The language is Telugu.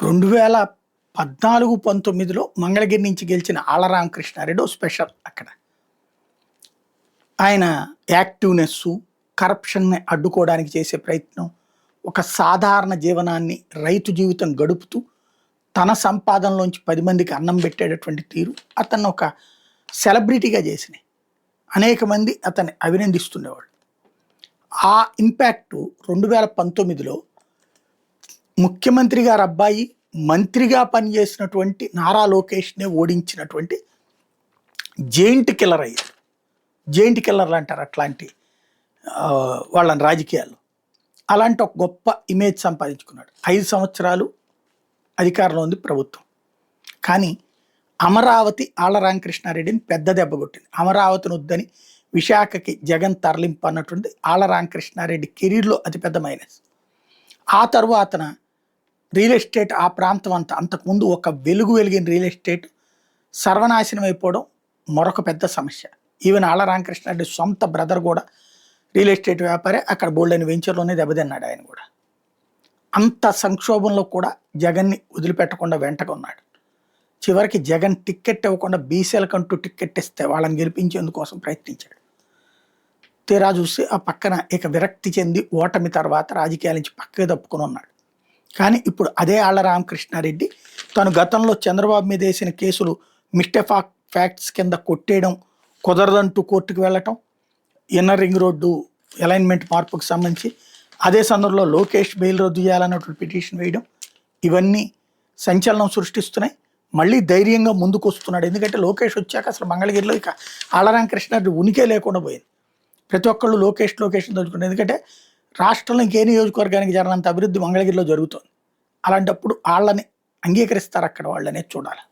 2014-19లో మంగళగిరి నుంచి గెలిచిన ఆళ్ల రామకృష్ణారెడ్డి ఓ స్పెషల్ అక్కడ. ఆయన యాక్టివ్‌నెస్సు, కరప్షన్‌ని అడ్డుకోవడానికి చేసే ప్రయత్నం, ఒక సాధారణ జీవనాన్ని రైతు జీవితం గడుపుతూ, తన సంపాదనలోంచి 10 మందికి అన్నం పెట్టేటటువంటి తీరు అతన్ని ఒక సెలబ్రిటీగా చేసినాయి. అనేక మంది అతన్ని అభినందిస్తుండేవాళ్ళు. ఆ ఇంపాక్టు 2019లో ముఖ్యమంత్రి గారి అబ్బాయి మంత్రిగా పనిచేసినటువంటి నారా లోకేష్‌నే ఓడించినటువంటి జెయింట్ కిల్లర్ అయ్యారు. జెయింట్ కిల్లర్లు అంటారు అట్లాంటి వాళ్ళని రాజకీయాల్లో. అలాంటి ఒక గొప్ప ఇమేజ్ సంపాదించుకున్నాడు. 5 సంవత్సరాలు అధికారంలో ఉంది ప్రభుత్వం. కానీ అమరావతి ఆళ్ల రామకృష్ణారెడ్డిని పెద్ద దెబ్బ కొట్టింది. అమరావతిని వద్దని విశాఖకి జగన్ తరలింపు అన్నటువంటి ఆళ్ల రామకృష్ణారెడ్డి కెరీర్‌లో అతిపెద్ద మైనస్. ఆ తరువాతన రియల్ ఎస్టేట్ ఆ ప్రాంతం అంతా, అంతకుముందు ఒక వెలిగిన రియల్ ఎస్టేట్ సర్వనాశనం అయిపోవడం మరొక పెద్ద సమస్య. ఈవెన్ ఆళ్ల రామకృష్ణారెడ్డి సొంత బ్రదర్ కూడా రియల్ ఎస్టేట్ వ్యాపారే, అక్కడ బోల్డెన్ వెంచర్లోనే దెబ్బతిన్నాడు ఆయన కూడా. అంత సంక్షోభంలో కూడా జగన్ని వదిలిపెట్టకుండా వెంటకున్నాడు. చివరికి జగన్ టిక్కెట్ ఇవ్వకుండా బీసీలకంటూ టిక్కెట్ ఇస్తే వాళ్ళని గెలిపించేందుకోసం ప్రయత్నించాడు. తీరా చూసి ఆ పక్కన ఇక విరక్తి చెంది ఓటమి తర్వాత రాజకీయాల నుంచి పక్కకి తప్పుకొని ఉన్నాడు. కానీ ఇప్పుడు అదే ఆళ్ల రామకృష్ణారెడ్డి తను గతంలో చంద్రబాబు మీద వేసిన కేసులు మిస్టేక్ ఫ్యాక్ట్స్ కింద కొట్టేయడం, కుదరదంటూ కోర్టుకు వెళ్ళటం, ఇన్నర్ రింగ్ రోడ్డు అలైన్మెంట్ మార్పుకు సంబంధించి అదే సందర్భంలో లోకేష్ బెయిల్ రద్దు చేయాలన్నటువంటి పిటిషన్ వేయడం, ఇవన్నీ సంచలనం సృష్టిస్తున్నాయి. మళ్ళీ ధైర్యంగా ముందుకు వస్తున్నాడు. ఎందుకంటే లోకేష్ వచ్చాక అసలు మంగళగిరిలో ఇక ఆళ్ల రామకృష్ణారెడ్డి ఉనికే లేకుండా పోయింది. ప్రతి ఒక్కళ్ళు లోకేష్ తలుచుకుంటారు. ఎందుకంటే రాష్ట్రంలో ఇంకే నియోజకవర్గానికి జరగనంత అభివృద్ధి మంగళగిరిలో జరుగుతుంది. అలాంటప్పుడు వాళ్ళని అంగీకరిస్తారు అక్కడ వాళ్ళనే చూడాలి.